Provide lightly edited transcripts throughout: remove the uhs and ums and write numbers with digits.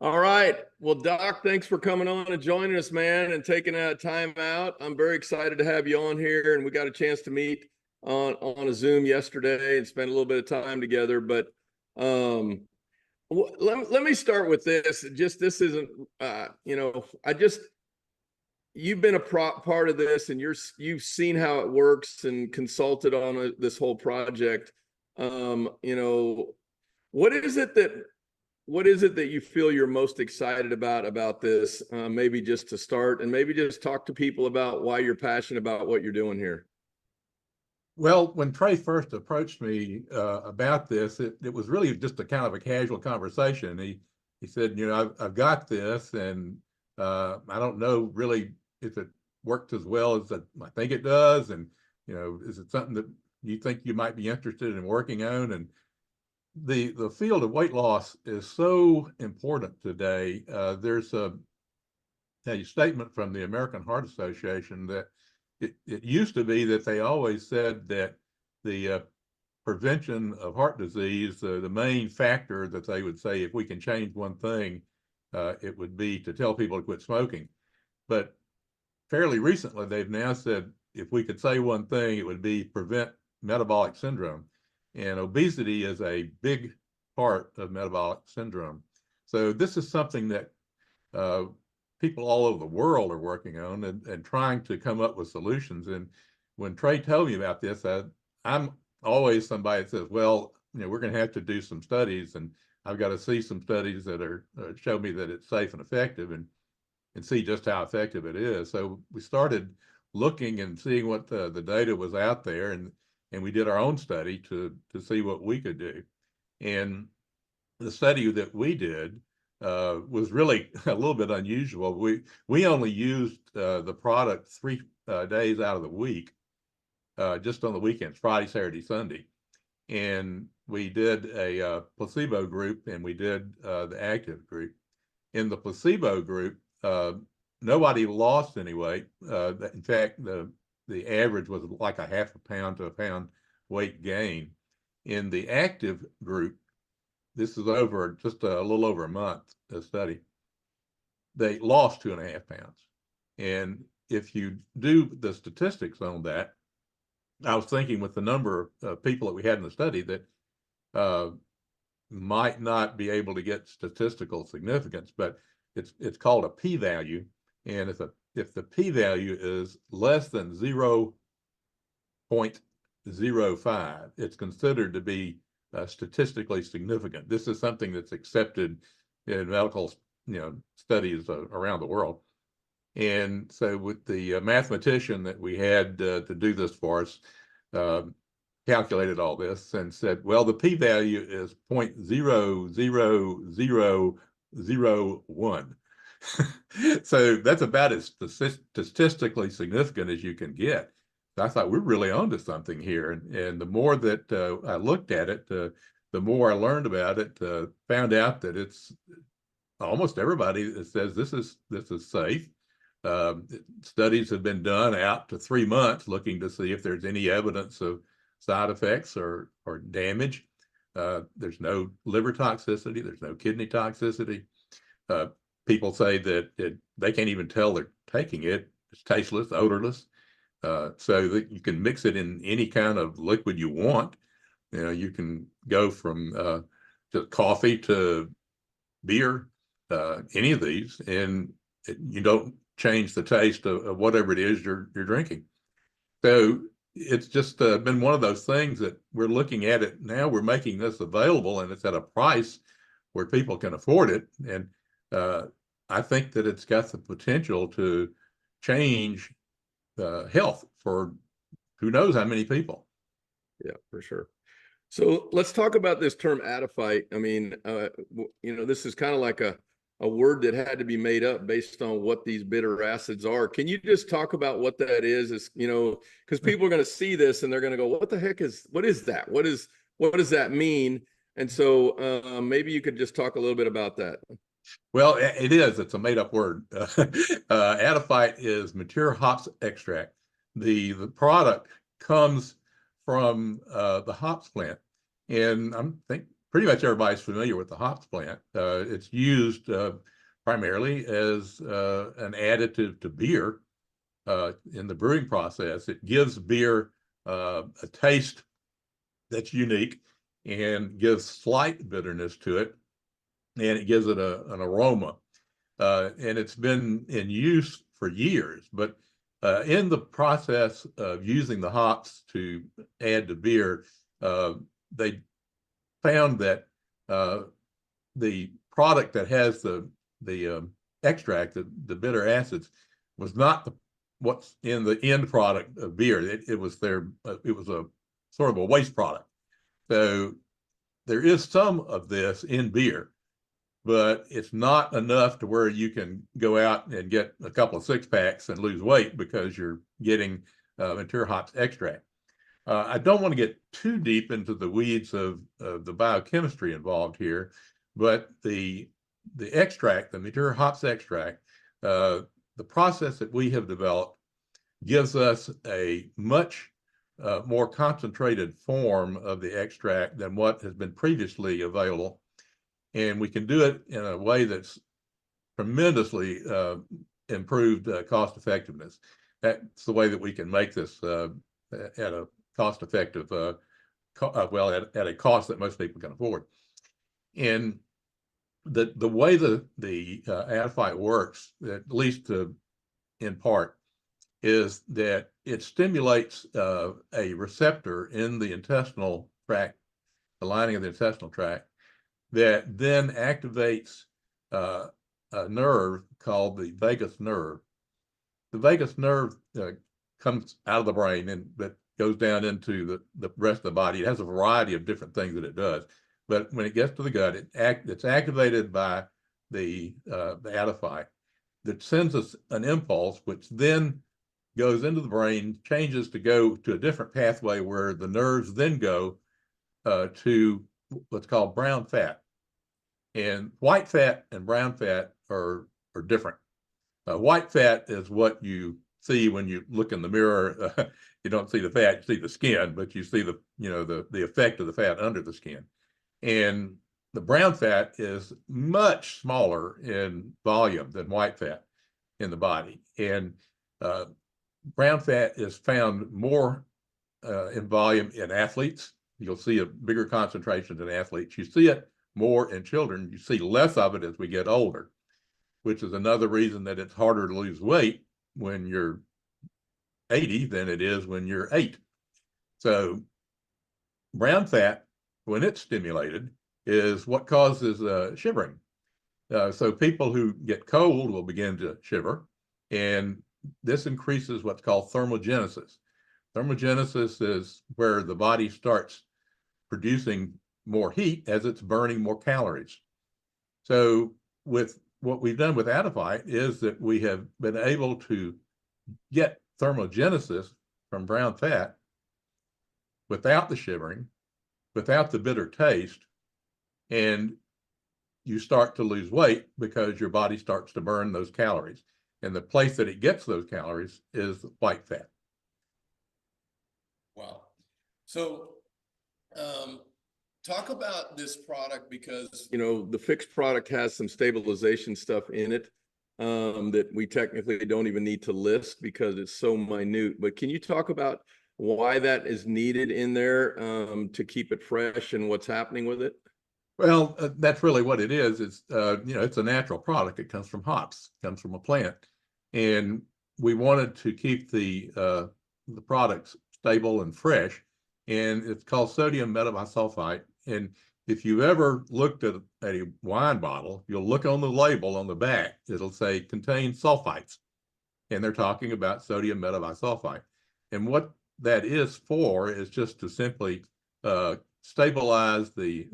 All right. Well, Doc, thanks for coming on and joining us, man, and taking time out. I'm very excited to have you on here, and we got a chance to meet on a Zoom yesterday and spend a little bit of time together. But um, let me start with this. Just this isn't, I just you've been a part of this, and you've seen how it works and consulted on this whole project. You know, what is it that you feel you're most excited about this? Maybe just to start, and maybe just talk to people about why you're passionate about what you're doing here. Well, when Trey first approached me about this, it was really just a kind of a casual conversation. He said, I've got this, and I don't know really if it worked as well as I think it does, and is it something that you think you might be interested in working on? And the field of weight loss is so important today. There's a statement from the American Heart Association that it used to be that they always said that the prevention of heart disease, the main factor that they would say, if we can change one thing, it would be to tell people to quit smoking. But fairly recently, they've now said, if we could say one thing, it would be prevent metabolic syndrome. And obesity is a big part of metabolic syndrome. So this is something that people all over the world are working on and trying to come up with solutions. And when Trey told me about this, I'm always somebody that says, well, we're going to have to do some studies, and I've got to see some studies that are show me that it's safe and effective, and see just how effective it is. So we started looking and seeing what the data was out there, and we did our own study to see what we could do. And the study that we did was really a little bit unusual. We only used the product 3 days out of the week, just on the weekends, Friday, Saturday, Sunday. And we did a placebo group, and we did the active group. In the placebo group, nobody lost any weight. In fact, the average was like a half a pound to a pound weight gain. In the active group, this is over just a little over a month, a study, they lost 2.5 pounds. And if you do the statistics on that, I was thinking with the number of people that we had in the study that might not be able to get statistical significance, but it's called a p-value. And if the p-value is less than 0.05, it's considered to be statistically significant. This is something that's accepted in medical, studies around the world. And so with the mathematician that we had to do this for us, calculated all this and said, well, the p-value is 0.00001. So that's about as statistically significant as you can get. I thought we're really onto something here. And the more that I looked at it, the more I learned about it, found out that it's almost everybody that says this is safe. Studies have been done out to 3 months looking to see if there's any evidence of side effects or damage. There's no liver toxicity. There's no kidney toxicity. People say that they can't even tell they're taking it. It's tasteless, odorless. So that you can mix it in any kind of liquid you want. You can go from to coffee to beer, any of these, and you don't change the taste of whatever it is you're drinking. So it's just been one of those things that we're looking at it now. We're making this available, and it's at a price where people can afford it. And I think that it's got the potential to change health for who knows how many people. Yeah, for sure. So let's talk about this term adiphyte. I mean, this is kind of like a word that had to be made up based on what these bitter acids are. Can you just talk about what that is? Because people are going to see this and they're going to go, what is that? What does that mean? And so maybe you could just talk a little bit about that. Well, it's a made up word. Adiphyte is mature hops extract. The product comes from the hops plant. And I think pretty much everybody's familiar with the hops plant. It's used primarily as an additive to beer in the brewing process. It gives beer a taste that's unique and gives slight bitterness to it, and it gives it an aroma. And it's been in use for years, but in the process of using the hops to add to beer, they found that the product that has the extract, the bitter acids, was not what's in the end product of beer. It was a sort of a waste product. So there is some of this in beer, but it's not enough to where you can go out and get a couple of 6-packs and lose weight because you're getting mature hops extract. I don't want to get too deep into the weeds of the biochemistry involved here, but the extract, the mature hops extract, the process that we have developed gives us a much more concentrated form of the extract than what has been previously available. And we can do it in a way that's tremendously improved cost effectiveness. That's the way that we can make this at a cost-effective, at a cost that most people can afford. And the way the adiphyte works, at least in part, is that it stimulates a receptor in the intestinal tract, the lining of the intestinal tract, that then activates a nerve called the vagus nerve. The vagus nerve comes out of the brain and that goes down into the rest of the body. It has a variety of different things that it does. But when it gets to the gut, it's activated by the adiphyte that sends us an impulse, which then goes into the brain, changes to go to a different pathway where the nerves then go to what's called brown fat. And white fat and brown fat are different. White fat is what you see when you look in the mirror. You don't see the fat, you see the skin, but you see the effect of the fat under the skin. And the brown fat is much smaller in volume than white fat in the body. And brown fat is found more in volume in athletes. You'll see a bigger concentration in athletes. You see it more in children. You see less of it as we get older, which is another reason that it's harder to lose weight when you're 80 than it is when you're 8. So brown fat, when it's stimulated, is what causes shivering. So people who get cold will begin to shiver, and this increases what's called thermogenesis. Thermogenesis is where the body starts producing more heat as it's burning more calories. So with what we've done with adiphyte is that we have been able to get thermogenesis from brown fat without the shivering, without the bitter taste, and you start to lose weight because your body starts to burn those calories. And the place that it gets those calories is white fat. Wow. So talk about this product, because the pHix product has some stabilization stuff in it that we technically don't even need to list because it's so minute. But can you talk about why that is needed in there to keep it fresh and what's happening with it? Well, that's really what it is. It's it's a natural product. It comes from hops, it comes from a plant, and we wanted to keep the products stable and fresh. And it's called sodium metabisulfite. And if you ever looked at a wine bottle, you'll look on the label on the back. It'll say contains sulfites, and they're talking about sodium metabisulfite. And what that is for is just to simply stabilize the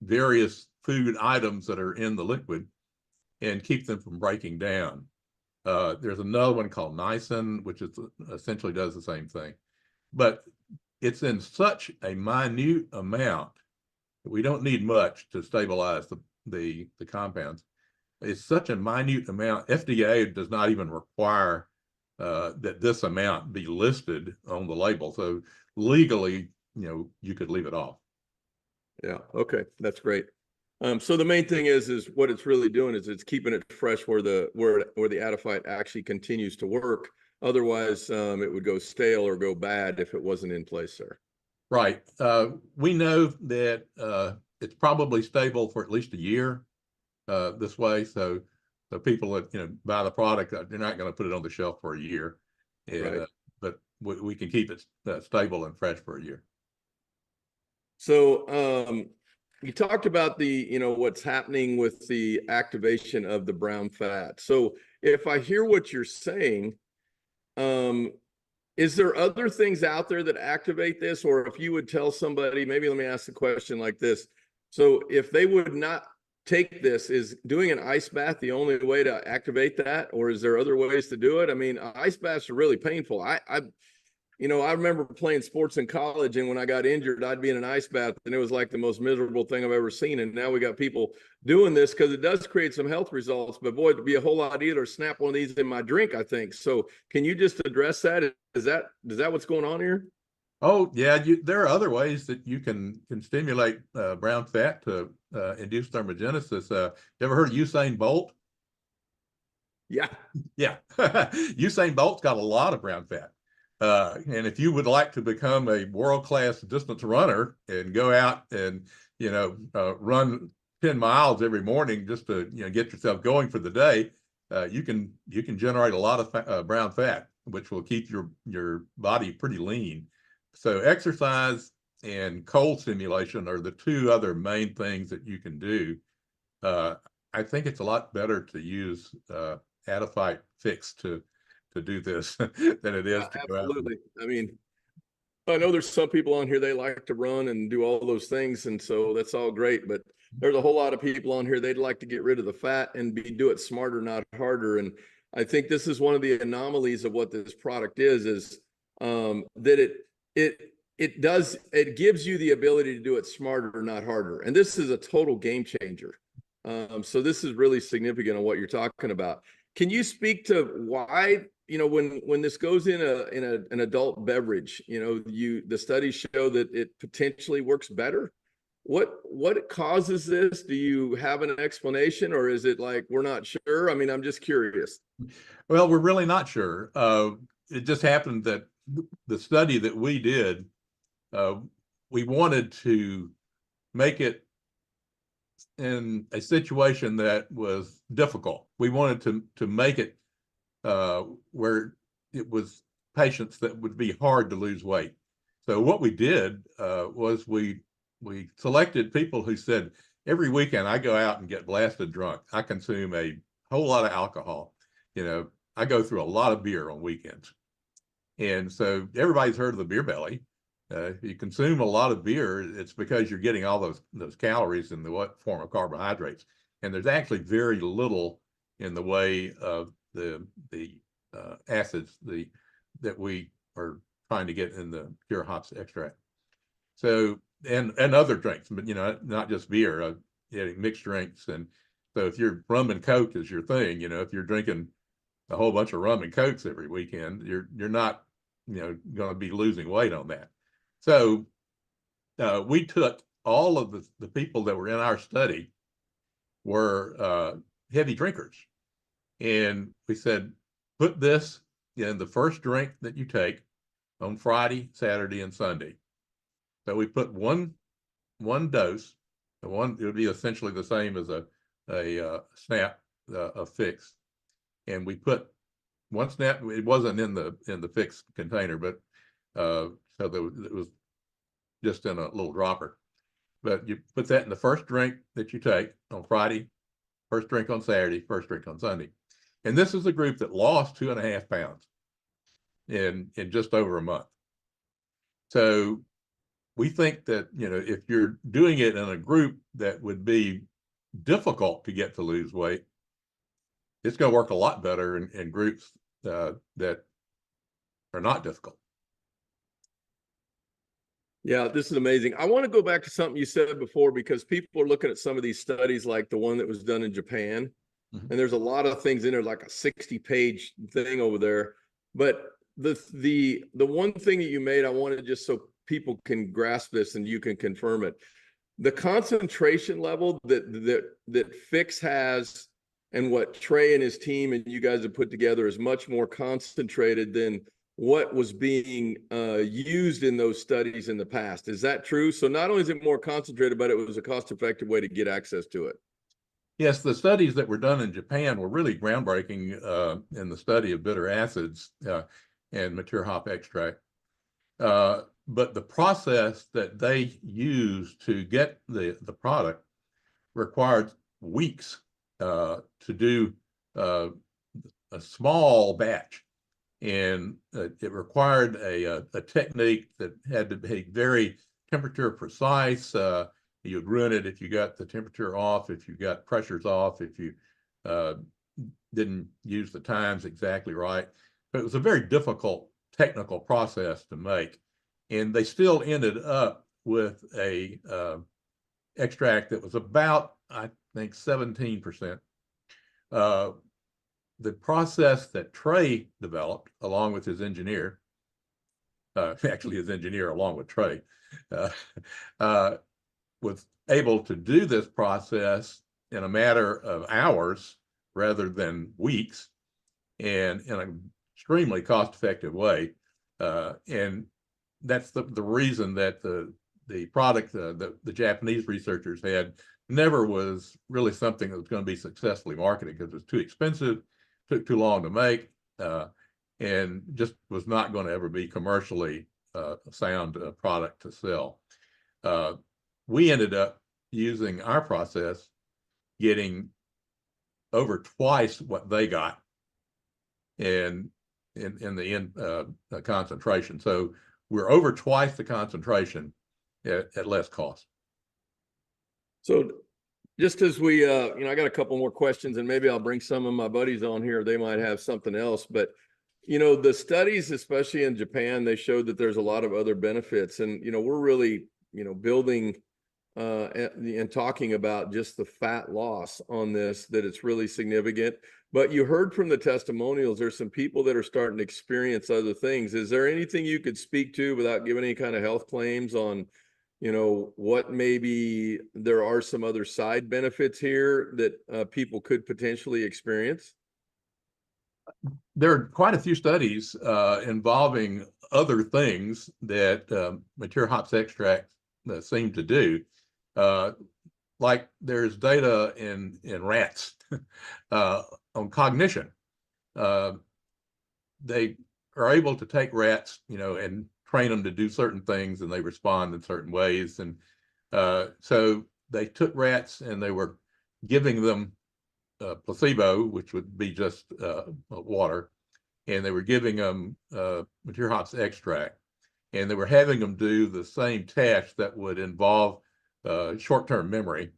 various food items that are in the liquid and keep them from breaking down. There's another one called niacin, which essentially does the same thing. But it's in such a minute amount that we don't need much to stabilize the compounds. It's such a minute amount. FDA does not even require that this amount be listed on the label. So legally, you could leave it off. Yeah. Okay. That's great. So the main thing is what it's really doing is it's keeping it fresh where the adiphyte actually continues to work. Otherwise, it would go stale or go bad if it wasn't in place there. Right. We know that it's probably stable for at least a year this way. So the people that buy the product, they're not going to put it on the shelf for a year, and Right. but we can keep it stable and fresh for a year. So you talked about what's happening with the activation of the brown fat. So if I hear what you're saying, um, is there other things out there that activate this? Or if you would tell somebody, maybe let me ask the question like this. So if they would not take this, is doing an ice bath the only way to activate that? Or is there other ways to do it? I mean, ice baths are really painful. I remember playing sports in college, and when I got injured, I'd be in an ice bath, and it was like the most miserable thing I've ever seen. And now we got people doing this because it does create some health results. But boy, it'd be a whole lot easier to snap one of these in my drink, I think. So, can you just address that? Is that what's going on here? Oh yeah, there are other ways that you can stimulate brown fat to induce thermogenesis. You ever heard of Usain Bolt? Yeah. Yeah, Usain Bolt's got a lot of brown fat. And if you would like to become a world-class distance runner and go out and run 10 miles every morning just to get yourself going for the day, you can generate a lot of brown fat, which will keep your body pretty lean. So exercise and cold stimulation are the two other main things that you can do. I think it's a lot better to use adiphyte pHix to do this than it is to go out. Absolutely. I mean, I know there's some people on here, they like to run and do all those things, and so that's all great. But there's a whole lot of people on here, they'd like to get rid of the fat and do it smarter, not harder. And I think this is one of the anomalies of what this product is that it gives you the ability to do it smarter, not harder. And this is a total game changer. So this is really significant on what you're talking about. Can you speak to why, when this goes in an adult beverage, the studies show that it potentially works better? What causes this? Do you have an explanation, or is it like we're not sure? I mean, I'm just curious. Well, we're really not sure. It just happened that the study that we did, we wanted to make it in a situation that was difficult. We wanted to make it where it was patients that would be hard to lose weight. So what we did was we selected people who said, every weekend I go out and get blasted drunk. I consume a whole lot of alcohol. I go through a lot of beer on weekends. And so everybody's heard of the beer belly. If you consume a lot of beer, it's because you're getting all those calories in the form of carbohydrates. And there's actually very little in the way of the acids that we are trying to get in the pure hops extract. So and other drinks, but not just beer, mixed drinks. And so if you're rum and Coke is your thing, if you're drinking a whole bunch of rum and Cokes every weekend, you're not going to be losing weight on that. So we took all of the people that were in our study were heavy drinkers. And we said, put this in the first drink that you take on Friday, Saturday, and Sunday. So we put one dose, it would be essentially the same as a snap of pHix. And we put one snap, it wasn't in the pHix container, but so it was just in a little dropper. But you put that in the first drink that you take on Friday, first drink on Saturday, first drink on Sunday. And this is a group that lost 2.5 pounds in just over a month. So we think that, if you're doing it in a group that would be difficult to get to lose weight, it's going to work a lot better in groups that are not difficult. Yeah, this is amazing. I want to go back to something you said before, because people are looking at some of these studies like the one that was done in Japan. Mm-hmm. And there's a lot of things in there, like a 60-page thing over there. But the one thing that you made, I wanted just so people can grasp this and you can confirm it. the concentration level that pHix has and what Trey and his team and you guys have put together is much more concentrated than what was being used in those studies in the past. Is that true? So not only is it more concentrated, but it was a cost-effective way to get access to it. Yes, the studies that were done in Japan were really groundbreaking in the study of bitter acids and mature hop extract. But the process that they used to get the product required weeks to do a small batch. And it required a technique that had to be very temperature precise. You'd ruin it if you got the temperature off, if you got pressures off, if you didn't use the times exactly right. But it was a very difficult technical process to make. And they still ended up with a extract that was about, I think, 17%. The process that Trey developed, along with his engineer, actually his engineer along with Trey, was able to do this process in a matter of hours rather than weeks, and in an extremely cost-effective way. And that's the reason that the product the Japanese researchers had never was really something that was going to be successfully marketed, because it was too expensive, took too long to make, and just was not going to ever be commercially a sound product to sell. We ended up using our process, getting over twice what they got in the end concentration. So we're over twice the concentration at less cost. So just as we, I got a couple more questions, and maybe I'll bring some of my buddies on here. They might have something else, but the studies, especially in Japan, they showed that there's a lot of other benefits, and we're really, building and talking about just the fat loss on this, that it's really significant. But you heard from the testimonials, there's some people that are starting to experience other things. Is there anything you could speak to without giving any kind of health claims on, what maybe there are some other side benefits here that people could potentially experience? There are quite a few studies involving other things that mature hops extract seem to do. Like there's data in rats on cognition. They are able to take rats, and train them to do certain things, and they respond in certain ways. And so they took rats and they were giving them placebo, which would be just water, and they were giving them mature hops extract, and they were having them do the same task that would involve short-term memory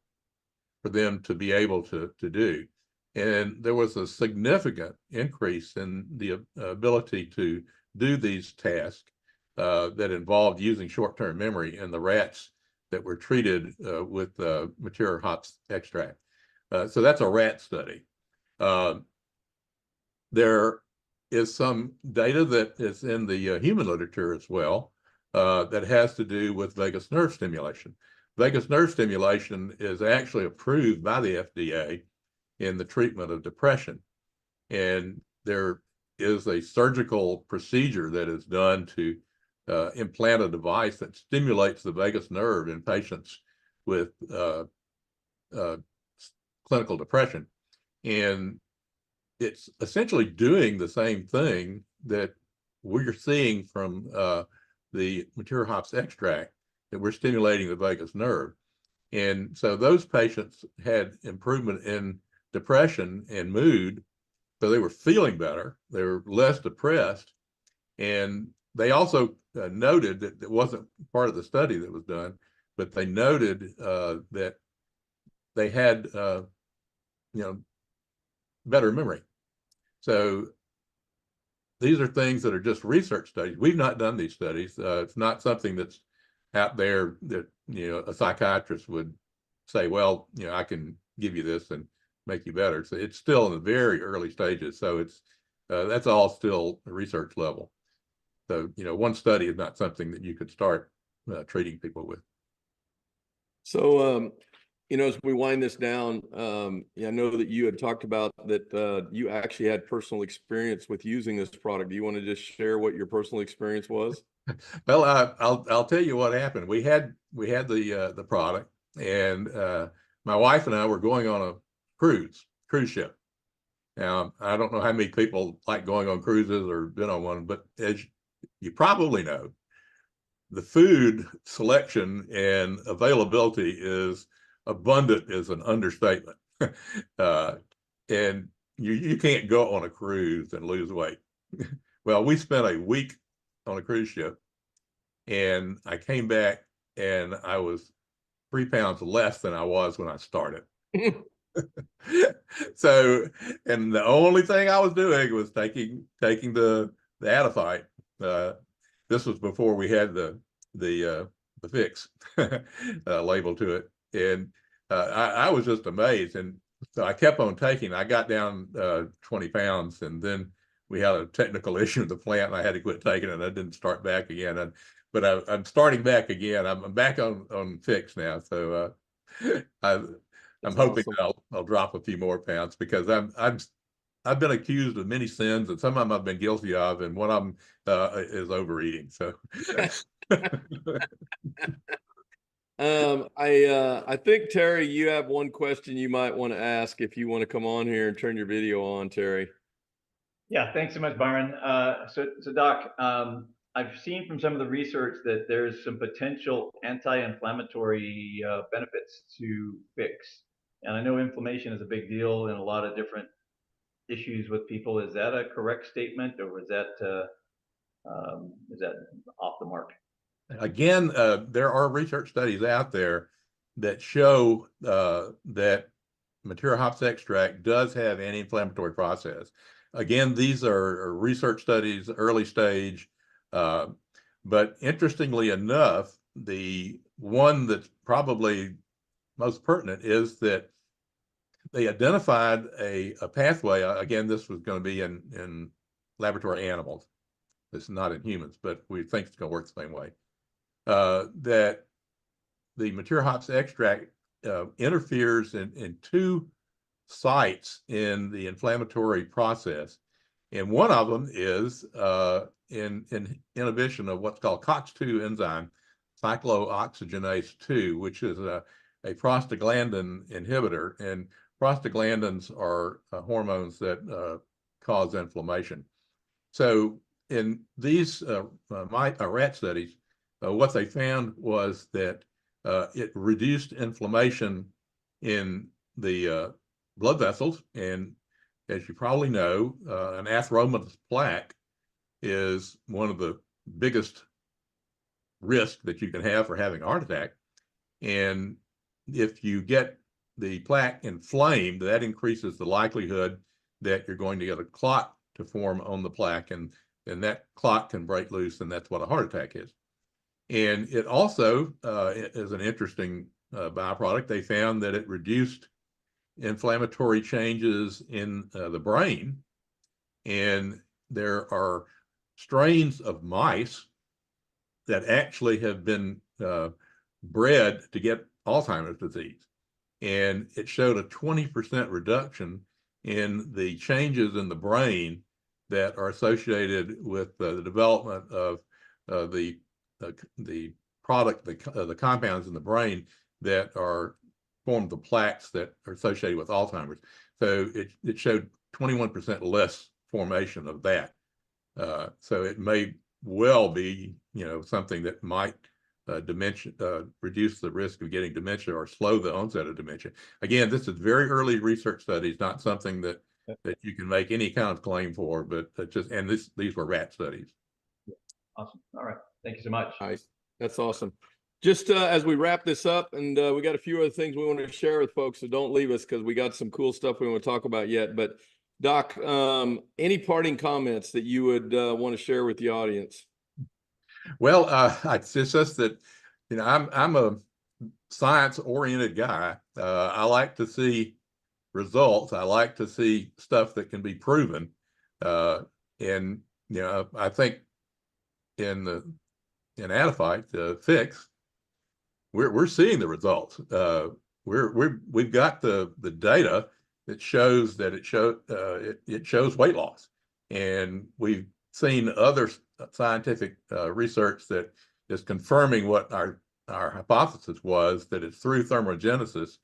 for them to be able to do. And there was a significant increase in the ability to do these tasks that involved using short-term memory in the rats that were treated with mature hops extract. So that's a rat study. There is some data that is in the human literature as well that has to do with vagus nerve stimulation. Vagus nerve stimulation is actually approved by the FDA in the treatment of depression. And there is a surgical procedure that is done to implant a device that stimulates the vagus nerve in patients with clinical depression. And it's essentially doing the same thing that we're seeing from the mature hops extract, that we're stimulating the vagus nerve. And so those patients had improvement in depression and mood. So they were feeling better. They were less depressed. And they also noted that it wasn't part of the study that was done, but they noted that they had, better memory. So these are things that are just research studies. We've not done these studies. It's not something that's out there that, a psychiatrist would say, well, I can give you this and make you better. So it's still in the very early stages. So it's that's all still research level. So, one study is not something that you could start treating people with. So, as we wind this down, I know that you had talked about that you actually had personal experience with using this product. Do you want to just share what your personal experience was? Well, I'll tell you what happened. We had the product, and my wife and I were going on a cruise ship. Now, I don't know how many people like going on cruises or been on one, but as you probably know, the food selection and availability is abundant is an understatement. uh, and you can't go on a cruise and lose weight. Well, we spent a week on a cruise ship, and I came back and I was 3 pounds less than I was when I started. So, and the only thing I was doing was taking the Adafite. This was before we had the pHix label to it, and I was just amazed. And so I kept on taking. I got down 20 pounds, and then we had a technical issue with the plant, and I had to quit taking it. And I didn't start back again. But I'm starting back again. I'm back on pHix now. So I'm hoping Awesome. that I'll drop a few more pounds, because I've been accused of many sins, and some of them I've been guilty of, and one of them is overeating. So I think Terry, you have one question you might want to ask if you want to come on here and turn your video on, Terry. Yeah, thanks so much, Byron. So Doc, I've seen from some of the research that there's some potential anti-inflammatory benefits to pHix, and I know inflammation is a big deal in a lot of different issues with people. Is that a correct statement, or is that off the mark? again, there are research studies out there that show that material hops extract does have anti-inflammatory process. Again, these are research studies, early stage, but interestingly enough, the one that's probably most pertinent is that they identified a pathway. Again, this was going to be in laboratory animals. This is not in humans, but we think it's going to work the same way. That the material hops extract interferes in two sites in the inflammatory process. And one of them is in inhibition of what's called COX-2 enzyme, cyclooxygenase 2, which is a prostaglandin inhibitor. And prostaglandins are hormones that cause inflammation. So in these rat studies, what they found was that it reduced inflammation in the blood vessels. And as you probably know, an atheromatous plaque is one of the biggest risks that you can have for having a heart attack. And if you get the plaque inflamed, that increases the likelihood that you're going to get a clot to form on the plaque, and that clot can break loose, and that's what a heart attack is. And it also is an interesting byproduct. They found that it reduced inflammatory changes in the brain, and there are strains of mice that actually have been bred to get Alzheimer's disease, and it showed a 20% reduction in the changes in the brain that are associated with the development of the product, the compounds in the brain that are form the plaques that are associated with Alzheimer's. So it showed 21% less formation of that. So it may well be, something that might reduce the risk of getting dementia or slow the onset of dementia. Again, this is very early research studies, not something that you can make any kind of claim for, but these were rat studies. Awesome. All right. Thank you so much. Nice. That's awesome. Just as we wrap this up, and we got a few other things we want to share with folks, so don't leave us, because we got some cool stuff we want to talk about yet. But Doc, any parting comments that you would want to share with the audience? Well, it's just that, I'm a science-oriented guy. I like to see results. I like to see stuff that can be proven. And I think in Adafite, pHix, we're seeing the results. We've got the data that shows that it shows weight loss, and we've seen other scientific research that is confirming what our hypothesis was, that it's through thermogenesis.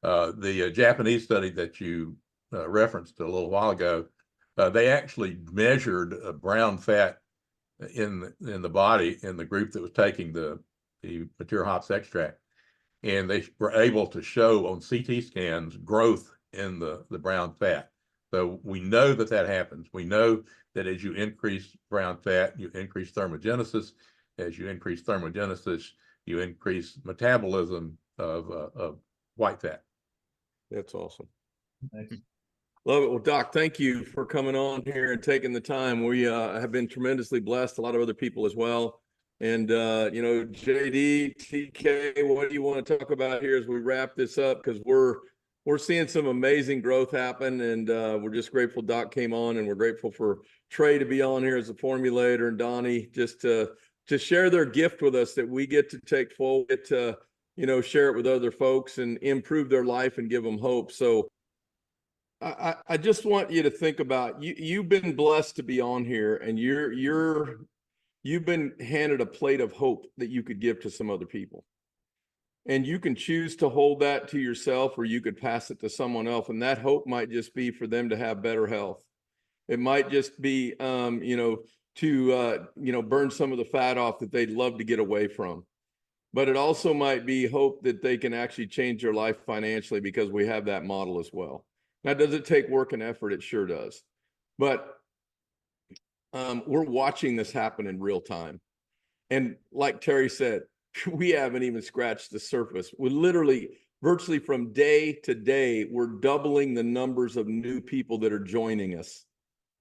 The Japanese study that you referenced a little while ago, they actually measured brown fat in the body in the group that was taking the mature hops extract, and they were able to show on CT scans growth in the brown fat. So we know that happens. We know that as you increase brown fat, you increase thermogenesis. As you increase thermogenesis, you increase metabolism of white fat. That's awesome. Nice. Love it. Well, Doc, thank you for coming on here and taking the time. We have been tremendously blessed, a lot of other people as well. And, you know, JD, TK, what do you want to talk about here as we wrap this up? Because we're seeing some amazing growth happen, and we're just grateful Doc came on, and we're grateful for Trey to be on here as a formulator, and Donnie just to share their gift with us that we get to take forward, to, you know, share it with other folks and improve their life and give them hope. So I just want you to think about, you've been blessed to be on here, and you've been handed a plate of hope that you could give to some other people. And you can choose to hold that to yourself, or you could pass it to someone else. And that hope might just be for them to have better health. It might just be, you know, to, you know, burn some of the fat off that they'd love to get away from. But it also might be hope that they can actually change their life financially, because we have that model as well. Now, does it take work and effort? It sure does. But we're watching this happen in real time. And like Terry said, we haven't even scratched the surface. We literally, virtually from day to day, we're doubling the numbers of new people that are joining us.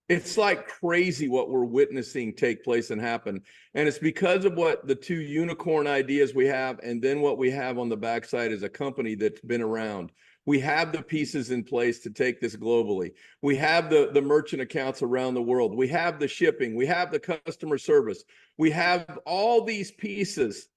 It's like crazy what we're witnessing take place and happen. And it's because of what the 2 unicorn ideas we have, and then what we have on the backside is a company that's been around. We have the pieces in place to take this globally. We have the merchant accounts around the world. We have the shipping. We have the customer service. We have all these pieces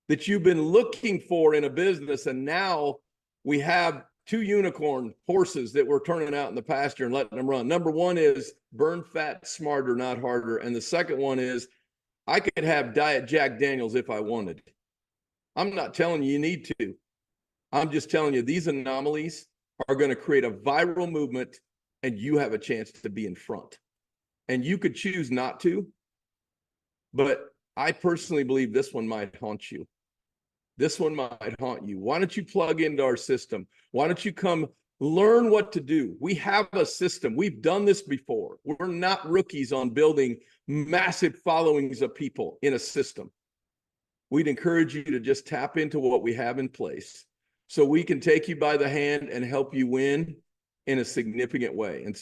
that you've been looking for in a business. And now we have 2 unicorn horses that we're turning out in the pasture and letting them run. Number 1 is burn fat smarter, not harder. And the second one is, I could have Diet Jack Daniels if I wanted. I'm not telling you need to. I'm just telling you, these anomalies are going to create a viral movement, and you have a chance to be in front. And you could choose not to, but I personally believe this one might haunt you. This one might haunt you. Why don't you plug into our system? Why don't you come learn what to do? We have a system. We've done this before. We're not rookies on building massive followings of people in a system. We'd encourage you to just tap into what we have in place, so we can take you by the hand and help you win in a significant way. And